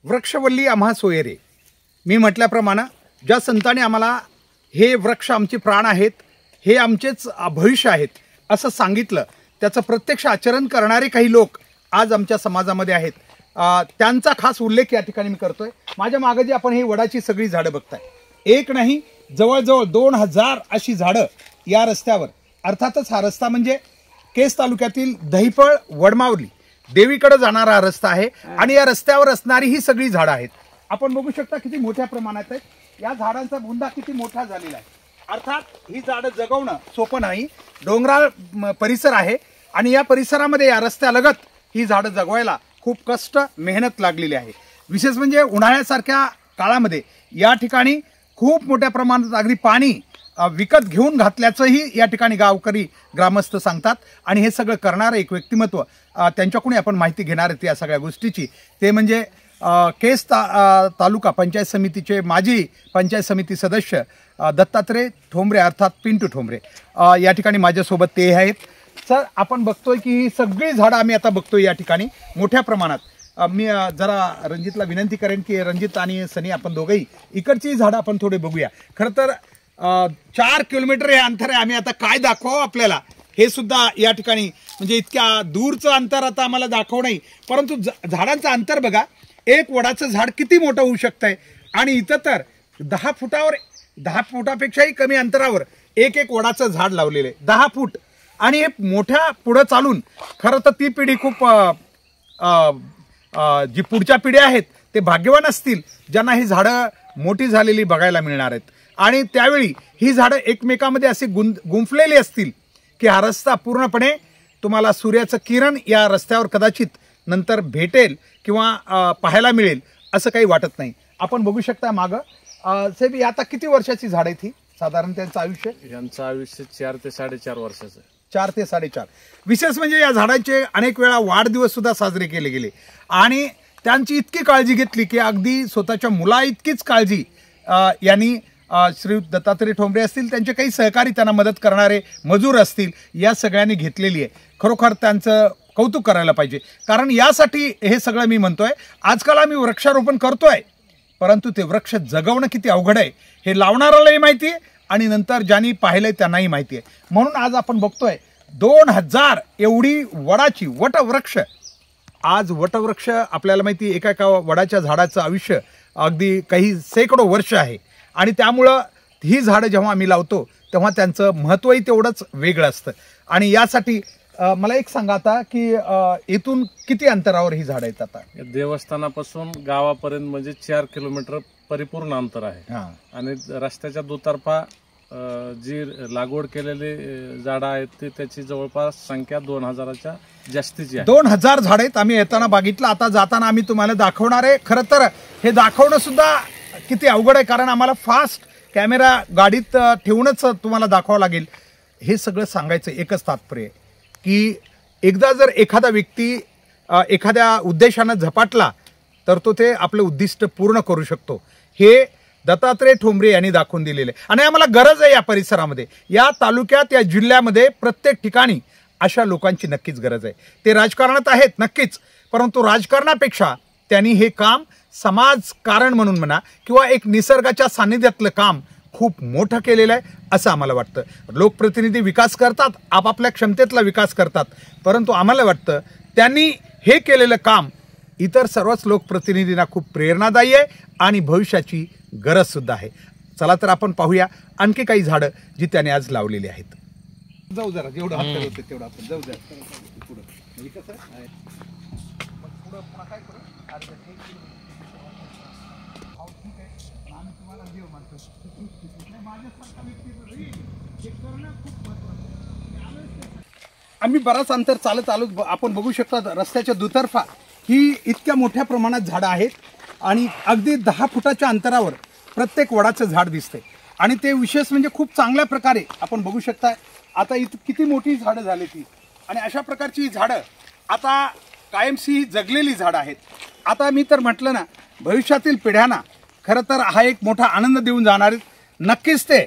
वृक्षवल्ली आम्हा सोयरे. मी म्हटल्याप्रमाणे ज्या संतांनी आम्हाला हे वृक्ष आमचे प्राण आहेत, हे आमचेच भविष्य आहेत असं सांगितलं, त्याचं प्रत्यक्ष आचरण करणारे काही लोक आज आमच्या समाजामध्ये आहेत. त्यांचा खास उल्लेख या ठिकाणी मी करतोय. माझ्या मागे जी आपण ही वडाची सगळी झाडं बघताय, एक नाही जवळजवळ 2000 अशी झाडं या रस्त्यावर, अर्थातच हा रस्ता म्हणजे केस तालुक्यातील दहिफळ वडमावली देवीकडे जाणारा हा रस्ता आहे आणि या रस्त्यावर असणारी ही सगळी झाडं आहेत. आपण बघू शकता किती मोठ्या प्रमाणात आहेत. या झाडांचा बुंदा किती मोठा झालेला आहे. अर्थात ही झाडं जगवणं सोपं नाही. डोंगराळ परिसर आहे आणि या परिसरामध्ये या रस्त्यालगत ही झाडं जगवायला खूप कष्ट मेहनत लागलेली आहे. विशेष म्हणजे उन्हाळ्यासारख्या काळामध्ये या ठिकाणी खूप मोठ्या प्रमाणात अगदी पाणी विकत घेऊन घातल्याचंही या ठिकाणी गावकरी ग्रामस्थ सांगतात. आणि हे सगळं करणारं एक व्यक्तिमत्व, त्यांच्याकडून आपण माहिती घेणार आहेत या सगळ्या गोष्टीची. ते म्हणजे केस तालुका पंचायत समितीचे माजी पंचायत समिती सदस्य दत्तात्रय ठोंबरे अर्थात पिंटू ठोंबरे. या ठिकाणी माझ्यासोबत ते आहेत. सर, आपण बघतोय की ही सगळी झाडं आम्ही आता बघतोय या ठिकाणी मोठ्या प्रमाणात. मी जरा रणजितला विनंती करेन की रणजित आणि सनी आपण दोघंही इकडची झाडं आपण थोडे बघूया. खरं तर 4 किलोमीटर हे अंतर आहे. आम्ही आता काय दाखवावं आपल्याला हे सुद्धा या ठिकाणी म्हणजे इतक्या दूरचं अंतर आता आम्हाला दाखवू नाही, परंतु झाडांचं अंतर बघा. एक वडाचं झाड किती मोठं होऊ शकतंय आणि इथं तर 10 फुटावर 10 फुटापेक्षाही कमी अंतरावर एक वडाचं झाड लावलेलं आहे 10 फूट. आणि हे मोठ्या पुढं चालून खरं तर ती पिढी खूप जी पुढच्या पिढ्या आहेत ते भाग्यवान असतील ज्यांना ही झाडं मोठी झालेली बघायला मिळणार आहेत. आणि त्यावेळी ही झाडं एकमेकांमध्ये असे गुंफलेली असतील की हा रस्ता पूर्णपणे तुम्हाला सूर्याचं किरण या रस्त्यावर कदाचित नंतर भेटेल किंवा पाहायला मिळेल असं काही वाटत नाही. आपण बघू शकता मागं. साहेब, आता किती वर्षाची झाड आहे ही साधारण? त्यांचं आयुष्य? यांचं आयुष्य 4 ते 4.5 वर्षाचं. 4 ते 4.5. विशेष म्हणजे या झाडांचे अनेक वेळा वाढदिवस सुद्धा साजरे केले गेले आणि त्यांची इतकी काळजी घेतली की अगदी स्वतःच्या मुला इतकीच काळजी यांनी श्री दत्तात्रय ठोंबरे असतील, त्यांचे काही सहकारी त्यांना मदत करणारे मजूर असतील, या सगळ्यांनी घेतलेली आहे. खरोखर त्यांचं कौतुक करायला पाहिजे. कारण यासाठी हे सगळं मी म्हणतोय. आजकाल आम्ही वृक्षारोपण करतोय, परंतु ते वृक्ष जगवणं किती अवघड आहे हे लावणाऱ्यालाही माहिती आहे आणि नंतर ज्यांनी पाहिलंय त्यांनाही माहिती आहे. म्हणून आज आपण बघतोय 2000 एवढी वडाची वटवृक्ष. आज वटवृक्ष आपल्याला माहिती, एका वडाच्या झाडाचं आयुष्य अगदी काही शेकडो वर्ष आहे आणि त्यामुळं ही झाडं जेव्हा आम्ही लावतो तेव्हा त्यांचं महत्त्वही तेवढंच वेगळं असतं. आणि यासाठी मला एक सांगा आता की इथून किती अंतरावर ही झाडं आहेत? आता देवस्थानापासून गावापर्यंत म्हणजे 4 किलोमीटर परिपूर्ण अंतर आहे. आणि रस्त्याच्या दुतर्फा जी लागवड केलेली झाडं आहेत ती त्याची जवळपास संख्या 2000च्या जास्तीची आहे. 2000 झाडं आहेत. आम्ही येताना बघितलं, आता जाताना आम्ही तुम्हाला दाखवणार आहे. खरं तर हे दाखवणं सुद्धा किती अवघड आहे, कारण आम्हाला फास्ट कॅमेरा गाडीत ठेवूनच तुम्हाला दाखवावं लागेल. हे सगळं सांगायचं एकच तात्पर्य की एकदा जर एखादा व्यक्ती एखाद्या उद्देशानं झपाटला तर तो ते आपलं उद्दिष्ट पूर्ण करू शकतो. हे दत्तात्रय ठोंबरे यांनी दाखवून दिलेले आणि आम्हाला गरज आहे या परिसरामध्ये, या तालुक्यात, या जिल्ह्यामध्ये प्रत्येक ठिकाणी अशा लोकांची नक्कीच गरज आहे. ते राजकारणात आहेत नक्कीच, परंतु राजकारणापेक्षा त्यांनी हे काम समाजकारण म्हणून म्हणा किंवा एक निसर्गाच्या सान्निध्यातलं काम खूप मोठं केलेलं आहे असं आम्हाला वाटतं. लोकप्रतिनिधी विकास करतात, आपापल्या क्षमतेतला विकास करतात, परंतु आम्हाला वाटतं त्यांनी हे केलेलं काम इतर सर्वच लोकप्रतिनिधींना खूप प्रेरणादायी आहे आणि भविष्याची गरज सुद्धा आहे. चला तर आपण पाहूया आणखी काही झाडं जी त्याने आज लावलेली आहेत. जाऊ जरा, जेवढं हात होते तेवढं आपण जाऊ द्या पुढं. म्हणजे कसं आहे पुढं पुन्हा काय करू आम्ही तुम्हाला देव मानतो. माझ्यासारखा व्यक्ती हे करणं खूप महत्त्वाचं. आम्ही बराच अंतर चालत आलो. आपण बघू शकता रस्त्याच्या दुतर्फा ही इतक्या मोठ्या प्रमाणात झाडं आहेत आणि अगदी 10 फुटाच्या अंतरावर प्रत्येक वडाचं झाड दिसतंय. आणि ते विशेष म्हणजे खूप चांगल्या प्रकारे आपण बघू शकता. आता इथं किती मोठी झाडं झाली ती आणि अशा प्रकारची झाडं आता कायमची जगलेली झाडं आहेत. आता मी तर म्हटलं ना, भविष्यातील पिढ्यांना खरं तर हा एक मोठा आनंद देऊन जाणार. नक्कीच ते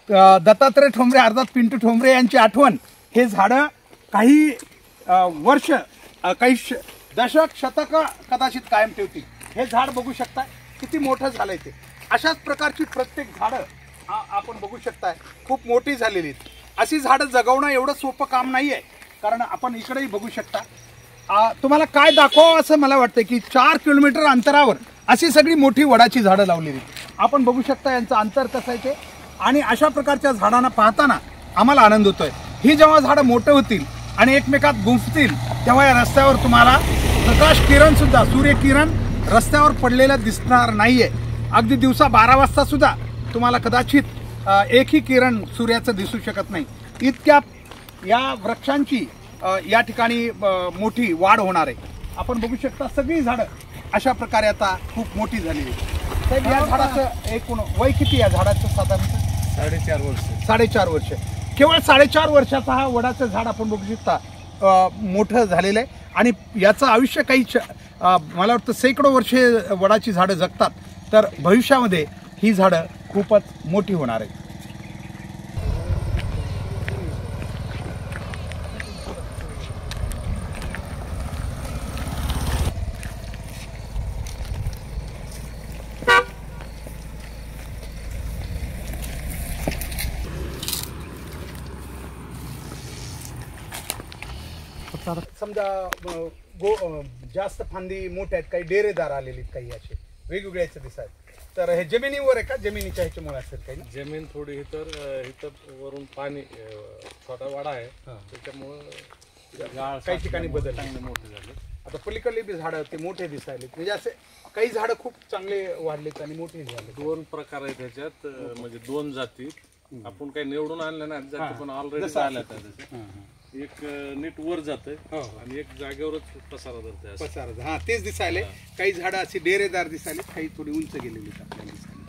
दत्तात्रय ठोंबरे अर्थात पिंटू ठोंबरे यांची आठवण हे झाडं काही वर्ष काही दशक शतक कदाचित कायम ठेवतील. हे झाड बघू शकताय किती मोठं झालंय ते. अशाच प्रकारची प्रत्येक झाडं आपण बघू शकताय खूप मोठी झालेली आहेत. अशी झाडं जगवणं एवढं सोपं काम नाही आहे. कारण आपण इकडेही बघू शकता. तुम्हाला काय दाखवावं असं मला वाटतं की 4 किलोमीटर अंतरावर अशी सगळी मोठी वडाची झाडं लावलेली. आपण बघू शकता यांचं अंतर कसं आहे ते. आणि अशा प्रकारच्या झाडांना पाहताना आम्हाला आनंद होतोय. ही जेव्हा झाडं मोठं होतील आणि एकमेकात गुंफतील तेव्हा या रस्त्यावर तुम्हाला प्रकाश किरण सुद्धा, सूर्यकिरण रस्त्यावर पडलेलं दिसणार नाहीये. अगदी दिवसा 12 वाजता सुद्धा तुम्हाला कदाचित एकही किरण सूर्याचं दिसू शकत नाही. इतक्या या वृक्षांची या ठिकाणी मोठी वाढ होणार आहे. आपण बघू शकता सगळी झाडं अशा प्रकारे आता खूप मोठी झालेली आहेत. साहेब, या झाडाचं एकूण वय किती या झाडाचं? साधारणतः 4.5 वर्ष. 4.5 वर्ष. केवळ 4.5 वर्षाचा हा वडाचं झाड आपण बघू शकता मोठं झालेलं आहे. आणि याचं आयुष्य काही मला वाटतं शेकडो वर्षे वडाची झाडं जगतात. तर भविष्यामध्ये ही झाडं खूपच मोठी होणार आहेत. समजा जास्त फांदी मोठ्या आहेत, काही डेरेदार आलेली आहेत, काही असे वेगवेगळे याचे दिसत आहेत. तर हे जमिनीवर आहे का? जमिनीच्या ह्याच्यामुळे असेल काही ना? जमीन थोडी इथं वरून पाणी छोटा वाडा आहे त्याच्यामुळं काही ठिकाणी बदल चांगले मोठे झाले. आता पलीकडले बी झाडं ते मोठे दिसायले. म्हणजे असे काही झाडं खूप चांगले वाढलेत आणि मोठे झाले. 2 प्रकार आहेत त्याच्यात. म्हणजे 2 जाती आपण काही निवडून आणल्या नाही जाती, पण ऑलरेडी आल्या त्या. एक नीट वर जाते आणि एक जागेवरच पसारा धरते. पसारा, हा तेच दिसायले. काही झाडं अशी डेरेदार दिसायले, काही थोडी उंच गेलेली आपल्याला दिसायला.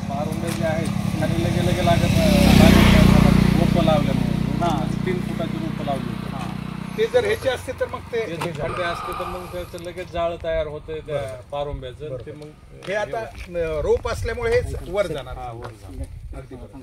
पारुंबे जे आहेत खाली लगे लागत रोपं लावल्यामुळे 3 फुटाची रोपं लावली. ते जर ह्याचे असते तर मग ते खड्डे असते तर मग त्याचं लगेच जाळ तयार होते त्या पारुंब्याचं. ते मग हे आता रोप असल्यामुळे हेच वर जाणार. वर जाणार. अगदी बरोबर.